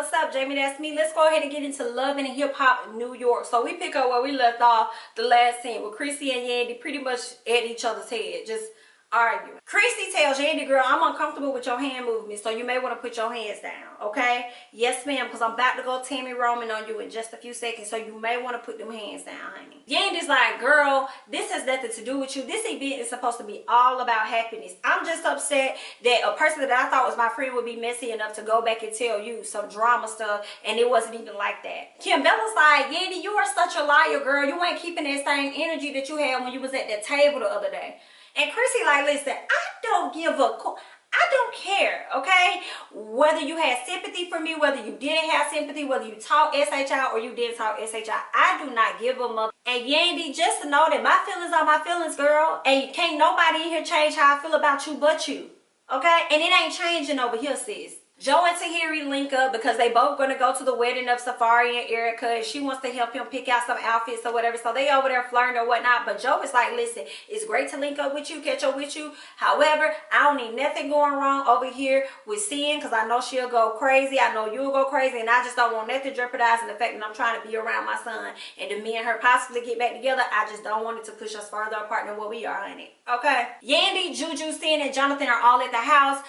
what's up, Jamie? That's me. Let's go ahead and get into Love and Hip Hop New York. So we pick up where we left off the last scene with Chrissy and Yandy pretty much at each other's head, just arguing. Chrissy tells Yandy, girl, I'm uncomfortable with your hand movement, so you may want to put your hands down, okay? Yes, ma'am, because I'm about to go Tammy Roman on you in just a few seconds, so you may want to put them hands down, honey. Yandy's like, girl, this has nothing to do with you. This event is supposed to be all about happiness. I'm just upset that a person that I thought was my friend would be messy enough to go back and tell you some drama stuff, and it wasn't even like that. Kim Bella's like, Yandy, you are such a liar, girl. You ain't keeping that same energy that you had when you was at that table the other day. And Chrissy like, listen, I don't care, okay? Whether you had sympathy for me, whether you didn't have sympathy, whether you talk SHI or you didn't talk SHI, I do not give a mother. And Yandy, just to know that my feelings are my feelings, girl. And can't nobody in here change how I feel about you but you, okay? And it ain't changing over here, sis. Joe and Tahiri link up because they both gonna go to the wedding of Safari and Erica, and she wants to help him pick out some outfits or whatever. So they over there flirting or whatnot. But Joe is like, listen, it's great to link up with you, catch up with you. However, I don't need nothing going wrong over here with Sin, because I know she'll go crazy. I know you'll go crazy, and I just don't want nothing jeopardizing the fact that I'm trying to be around my son. And if me and her possibly get back together, I just don't want it to push us further apart than what we are, honey. Okay? Yandy, Juju, Sin, and Jonathan are all at the house.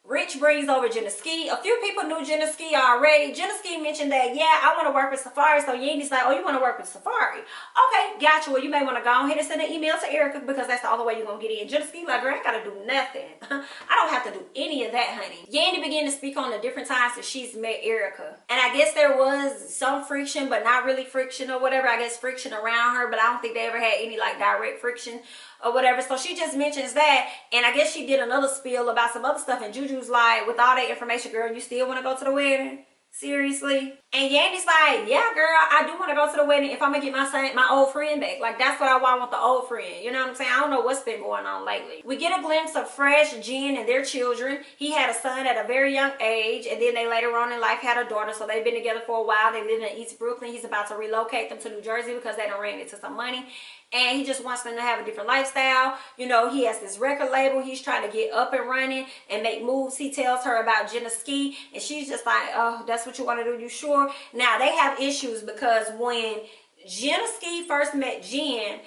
Rich brings over Jenna Ski. A few people knew Jenna Ski already. Jenna Ski mentioned that, yeah, I want to work with Safari. So Yandy's like, oh, you want to work with Safari? Okay, gotcha. Well, you may want to go ahead and send an email to Erica, because that's the only way you're going to get in. Jenna Ski like, girl, I ain't got to do nothing. I don't have to do any of that, honey. Yandy began to speak on the different times that she's met Erica. And I guess there was some friction, but not really friction or whatever. I guess friction around her, but I don't think they ever had any like direct friction or whatever. So she just mentions that, and I guess she did another spiel about some other stuff, and Juju's like, with all that information, girl, you still want to go to the wedding? Seriously? And Yandy's like, yeah, girl, I do want to go to the wedding if I'm gonna get my old friend back. Like, that's what I want, the old friend. You know what I'm saying? I don't know what's been going on lately. We get a glimpse of Fresh, Jen, and their children. He had a son at a very young age, and then they later on in life had a daughter, so they've been together for a while. They live in East Brooklyn. He's about to relocate them to New Jersey because they done ran into some money. And he just wants them to have a different lifestyle. You know, he has this record label. He's trying to get up and running and make moves. He tells her about Jenna Ski, and she's just like, oh, that's what you want to do? You sure? Now, they have issues because when Jenna Ski first met Jen,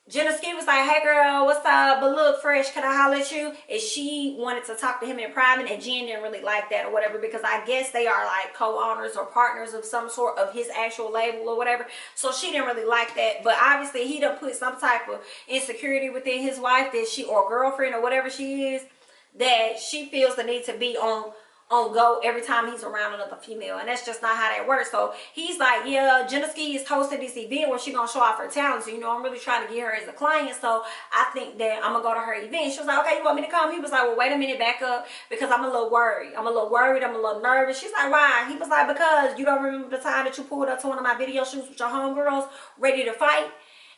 Jenna Ski was like, hey girl, what's up? But look, Fresh, can I holler at you? And she wanted to talk to him in private, and Jen didn't really like that or whatever, because I guess they are like co-owners or partners of some sort of his actual label or whatever. So she didn't really like that. But obviously he done put some type of insecurity within his wife that she, or girlfriend or whatever she is, that she feels the need to be on go every time he's around another female, and that's just not how that works. So he's like, yeah, Jenna Ski is hosting this event where she gonna show off her talents. So, you know, I'm really trying to get her as a client, so I think that I'm gonna go to her event. She was like, okay, you want me to come? He was like, well, wait a minute, back up, because I'm a little worried. I'm a little nervous. She's like, why? He was like, because you don't remember the time that you pulled up to one of my video shoots with your homegirls ready to fight?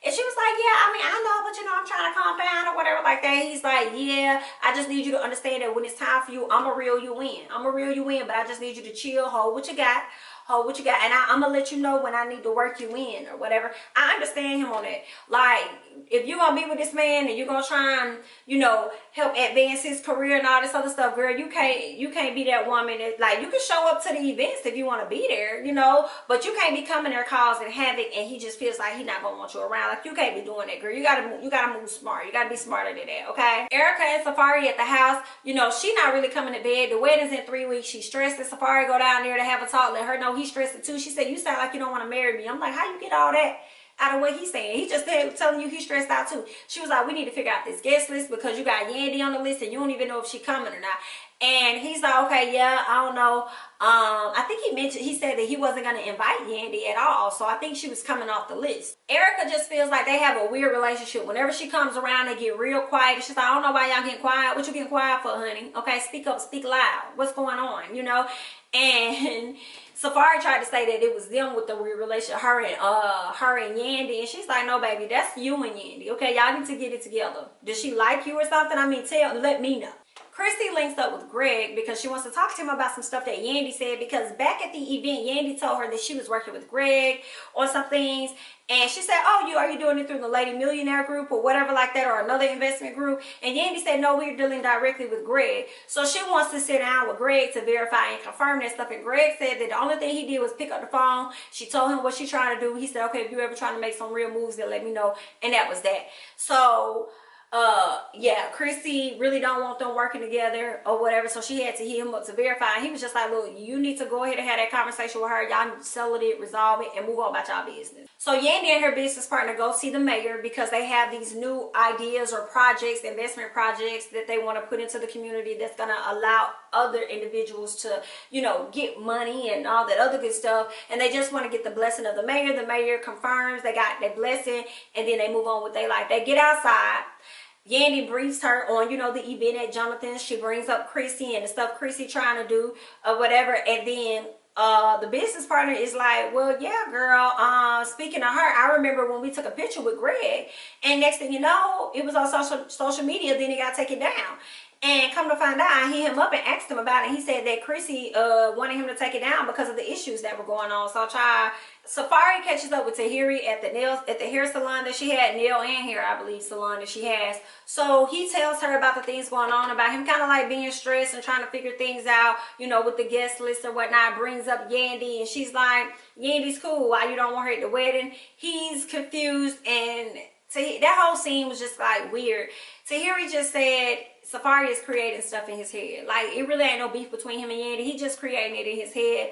And she was like, yeah, I mean, I know, but you know, I'm trying to calm down or whatever like that. He's like, yeah, I just need you to understand that when it's time for you, I'm going to reel you in. I'm going to reel you in, but I just need you to chill, hold what you got. Hold what you got. And I'm going to let you know when I need to work you in or whatever. I understand him on that. Like, if you're going to be with this man and you're going to try and, you know, help advance his career and all this other stuff, girl, you can't be that woman that, like, you can show up to the events if you want to be there, you know, but you can't be coming there causing havoc and he just feels like he's not going to want you around. Like, you can't be doing that, girl. You got to move smart. You got to be smarter than that, okay? Erica and Safari at the house, you know, she not really coming to bed. The wedding's in 3 weeks. She's stressed, and Safari go down there to have a talk, let her know he's stressed too. She said, you sound like you don't want to marry me. I'm like, how you get all that out of what he's saying? He just telling you he's stressed out too. She was like, we need to figure out this guest list because you got Yandy on the list and you don't even know if she coming or not. And he's like, okay, yeah, I don't know. I think he said that he wasn't going to invite Yandy at all. So I think she was coming off the list. Erica just feels like they have a weird relationship. Whenever she comes around, they get real quiet. And she's like, I don't know why y'all getting quiet. What you getting quiet for, honey? Okay, speak up, speak loud. What's going on, you know? And Safari tried to say that it was them with the weird relationship, her and Yandy, and she's like, no, baby, that's you and Yandy. Okay, y'all need to get it together. Does she like you or something? I mean, let me know. Chrissy links up with Greg because she wants to talk to him about some stuff that Yandy said, because back at the event, Yandy told her that she was working with Greg on some things. And she said, oh, are you doing it through the Lady Millionaire group or whatever like that, or another investment group? And Yandy said, no, we're dealing directly with Greg. So she wants to sit down with Greg to verify and confirm that stuff. And Greg said that the only thing he did was pick up the phone. She told him what she's trying to do. He said, okay, if you're ever trying to make some real moves, then let me know. And that was that. So yeah, Chrissy really don't want them working together or whatever, so she had to hit him up to verify. He was just like, look, you need to go ahead and have that conversation with her. Y'all need to settle it, resolve it, and move on about y'all business. So Yandy and her business partner go see the mayor because they have these new ideas or projects, investment projects that they want to put into the community that's going to allow other individuals to, you know, get money and all that other good stuff. And they just want to get the blessing of the mayor. The mayor confirms they got their blessing, and then they move on with their life. They get outside. Yandy briefs her on, you know, the event at Jonathan's. She brings up Chrissy and the stuff Chrissy trying to do or whatever. And then the business partner is like, well, yeah, girl, speaking of her, I remember when we took a picture with Greg, and next thing you know, it was on social media, then it got taken down. And come to find out, I hit him up and asked him about it. He said that Chrissy wanted him to take it down because of the issues that were going on. So Safari catches up with Tahiri at the hair salon that she had, nail and hair, I believe, salon that she has. So he tells her about the things going on, about him kind of like being stressed and trying to figure things out, you know, with the guest list or whatnot. Brings up Yandy, and she's like, Yandy's cool. Why you don't want her at the wedding? He's confused, and that whole scene was just like weird. Tahiri just said Safari is creating stuff in his head. Like, it really ain't no beef between him and Yandy. He just creating it in his head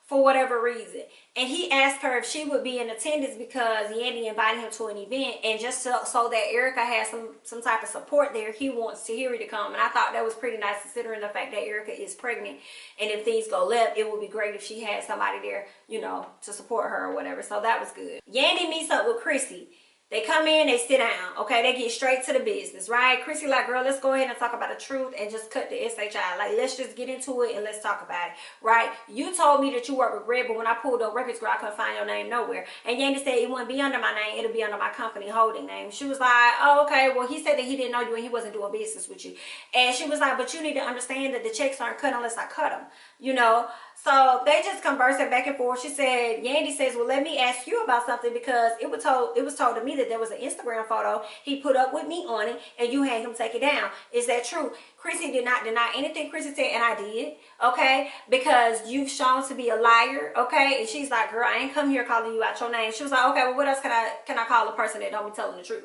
for whatever reason. And he asked her if she would be in attendance because Yandy invited him to an event, and just so that Erica has some type of support there, he wants Tahiri to come. And I thought that was pretty nice, considering the fact that Erica is pregnant, and if things go left, it would be great if she had somebody there, you know, to support her or whatever. So that was good. Yandy meets up with Chrissy. They come in, they sit down, okay? They get straight to the business, right? Chrissy like, girl, let's go ahead and talk about the truth and just cut the SHI. Like, let's just get into it and let's talk about it, right? You told me that you work with Greg, but when I pulled up records, girl, I couldn't find your name nowhere. And Yandy said it wouldn't be under my name, it'll be under my company holding name. She was like, oh, okay, well, he said that he didn't know you and he wasn't doing business with you. And she was like, but you need to understand that the checks aren't cut unless I cut them, you know? So they just conversing back and forth. She said, Yandy says, well, let me ask you about something, because it was told to me that there was an Instagram photo he put up with me on it, and you had him take it down. Is that true? Chrissy did not deny anything Chrissy said, and I did, okay? Because you've shown to be a liar, okay? And she's like, girl, I ain't come here calling you out your name. She was like, okay, well, what else can I call a person that don't be telling the truth?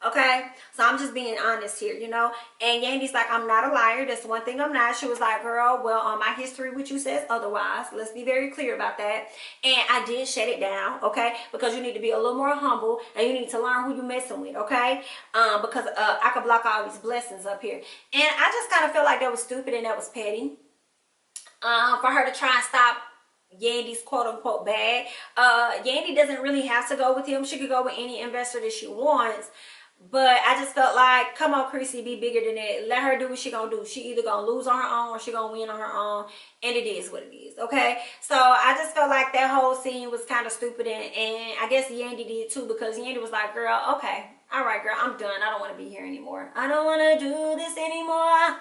Okay, so I'm just being honest here, you know. And Yandy's like, I'm not a liar. That's one thing I'm not. She was like, girl, well, my history with you says otherwise. Let's be very clear about that. And I did shut it down, okay, because you need to be a little more humble, and you need to learn who you're messing with, okay? Because I could block all these blessings up here. And I just kind of feel like that was stupid and that was petty for her to try and stop Yandy's quote-unquote bag. Yandy doesn't really have to go with him. She could go with any investor that she wants. But I just felt like, come on, Chrissy, be bigger than that. Let her do what she gonna do. She either gonna lose on her own or she gonna win on her own. And it is what it is, okay? So I just felt like that whole scene was kind of stupid. And I guess Yandy did too, because Yandy was like, girl, okay, all right, girl, I'm done. I don't want to be here anymore. I don't want to do this anymore.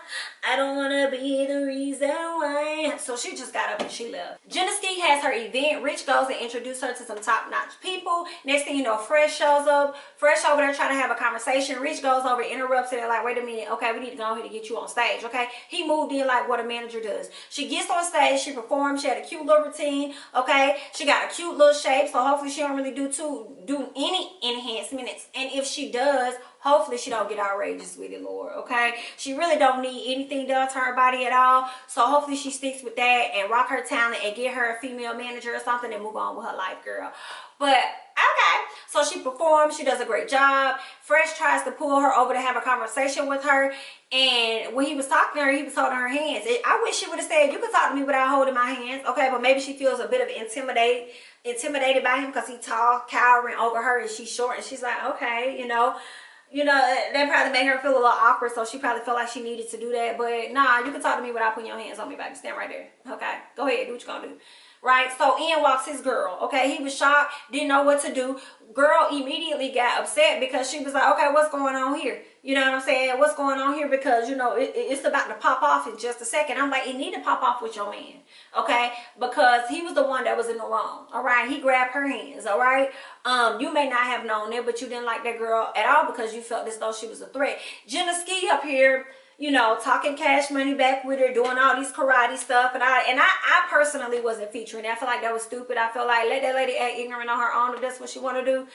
I don't want to be the reason why. So she just got up and she left. Genesee has her event. Rich goes and introduces her to some top-notch people. Next thing you know, Fresh shows up. Fresh over there trying to have a conversation. Rich goes over, interrupts it, and like, wait a minute. Okay, we need to go ahead and get you on stage, okay? He moved in like what a manager does. She gets on stage. She performs. She had a cute little routine, okay? She got a cute little shape, so hopefully she don't really do any enhancements. And if she does, hopefully she don't get outrageous with it, Lord, okay? She really don't need anything done to her body at all, so hopefully she sticks with that and rock her talent and get her a female manager or something and move on with her life, girl. But okay, so she performs. She does a great job. Fresh tries to pull her over to have a conversation with her, and when he was talking to her, he was holding her hands. I wish she would have said, you can talk to me without holding my hands, okay? But maybe she feels a bit of intimidated by him because he's tall, cowering over her, and she's short, and she's like, okay, you know, that probably made her feel a little awkward, so she probably felt like she needed to do that. But nah, you can talk to me without putting your hands on me, baby. Stand right there, okay? Go ahead, do what you're gonna do. right? So in walks his girl, okay? He was shocked, didn't know what to do. Girl immediately got upset because she was like, okay, what's going on here? You know what I'm saying? What's going on here? Because, you know, it's about to pop off in just a second. I'm like, it need to pop off with your man, okay? Because he was the one that was in the wrong, all right? He grabbed her hands, all right? You may not have known it, but you didn't like that girl at all because you felt as though she was a threat. Jenna Ski up here, you know, talking Cash Money back with her, doing all these karate stuff. And I personally wasn't featuring it. I feel like that was stupid. I feel like let that lady act ignorant on her own if that's what she want to do.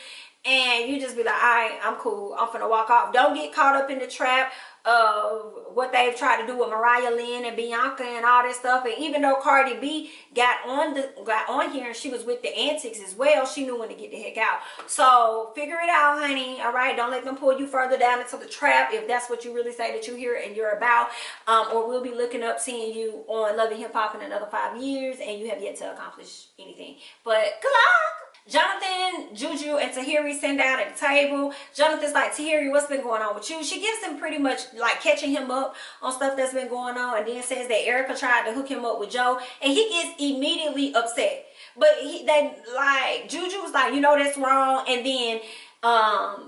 And you just be like, all right, I'm cool. I'm finna walk off. Don't get caught up in the trap of what they've tried to do with Mariah Lynn and Bianca and all this stuff. And even though Cardi B got on here and she was with the antics as well, she knew when to get the heck out. So figure it out, honey. All right, don't let them pull you further down into the trap if that's what you really say that you hear and you're about. Or we'll be looking up seeing you on Love and Hip Hop in another 5 years and you have yet to accomplish anything. But good luck. Jonathan, Juju, and Tahiri send down at the table. Jonathan's like, Tahiri, what's been going on with you? She gives him pretty much like catching him up on stuff that's been going on, and then says that Erica tried to hook him up with Joe, and he gets immediately upset. But Juju was like, you know, that's wrong. And then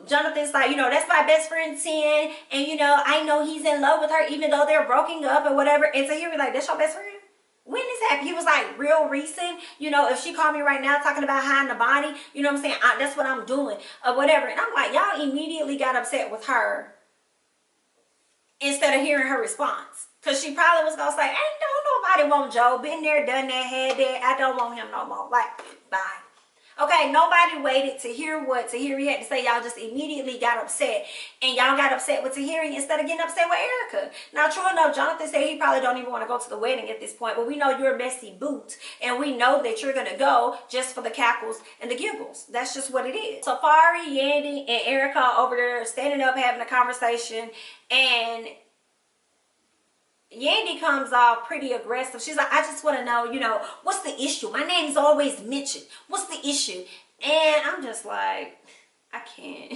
Jonathan's like, you know, that's my best friend 10, and you know, I know he's in love with her even though they're broken up or whatever. And Tahiri like, that's your best friend? When this happened? He was like, real recent. You know, if she called me right now talking about hiding the body, you know what I'm saying? That's what I'm doing or whatever. And I'm like, y'all immediately got upset with her instead of hearing her response. Because she probably was going to say, ain't nobody want Joe. Been there, done that, had that. I don't want him no more. Like, bye. Okay, nobody waited to hear what Tahiri had to say. Y'all just immediately got upset. And y'all got upset with Tahiri instead of getting upset with Erica. Now, true enough, Jonathan said he probably don't even want to go to the wedding at this point. But we know you're a messy boot. And we know that you're going to go just for the cackles and the giggles. That's just what it is. Safari, Yandy, and Erica over there standing up having a conversation. And Yandy comes off pretty aggressive. She's like, I just want to know, you know, what's the issue? My name's always mentioned. What's the issue? And I'm just like, I can't.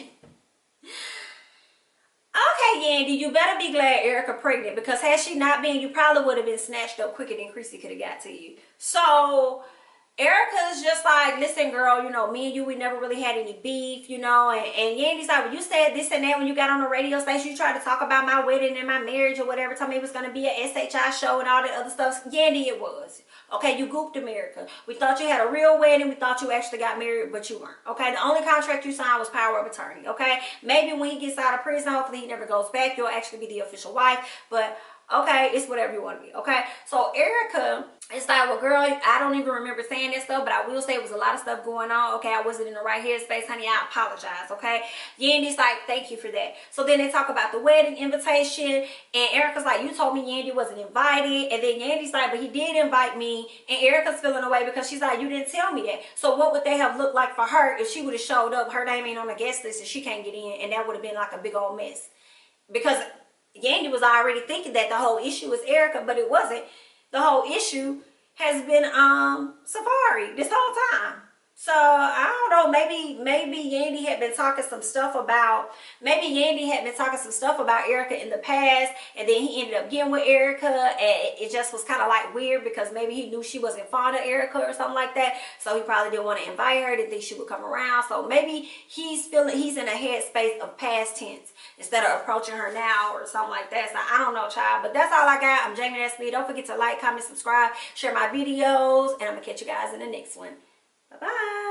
Okay, Yandy, you better be glad Erica pregnant, because had she not been, you probably would have been snatched up quicker than Chrissy could have got to you. So Erica's just like, listen, girl, you know, me and you, we never really had any beef, you know, and Yandy's like, when you said this and that when you got on the radio station, you tried to talk about my wedding and my marriage or whatever, told me it was going to be a SHI show and all that other stuff. Yandy, it was. Okay, you goofed America. We thought you had a real wedding. We thought you actually got married, but you weren't. Okay, the only contract you signed was power of attorney. Okay, maybe when he gets out of prison, hopefully he never goes back, you'll actually be the official wife, but okay, it's whatever you want to be. Okay, so Erica is like, well, girl, I don't even remember saying that stuff, but I will say it was a lot of stuff going on. Okay, I wasn't in the right headspace, honey. I apologize. Okay, Yandy's like, thank you for that. So then they talk about the wedding invitation, and Erica's like, you told me Yandy wasn't invited, and then Yandy's like, but he did invite me, and Erica's feeling away because she's like, you didn't tell me that. So what would they have looked like for her if she would have showed up? Her name ain't on the guest list and she can't get in, and that would have been like a big old mess, because Yandy was already thinking that the whole issue was Erica, but it wasn't. The whole issue has been Safari this whole time. So I don't know, maybe Yandy had been talking some stuff about Erica in the past, and then he ended up getting with Erica, and it just was kind of like weird because maybe he knew she wasn't fond of Erica or something like that, so he probably didn't want to invite her, didn't think she would come around. So maybe he's in a headspace of past tense instead of approaching her now or something like that. So I don't know, child, but that's all I got. I'm Jamie SB. Don't forget to like, comment, subscribe, share my videos, and I'm gonna catch you guys in the next one. Bye-bye.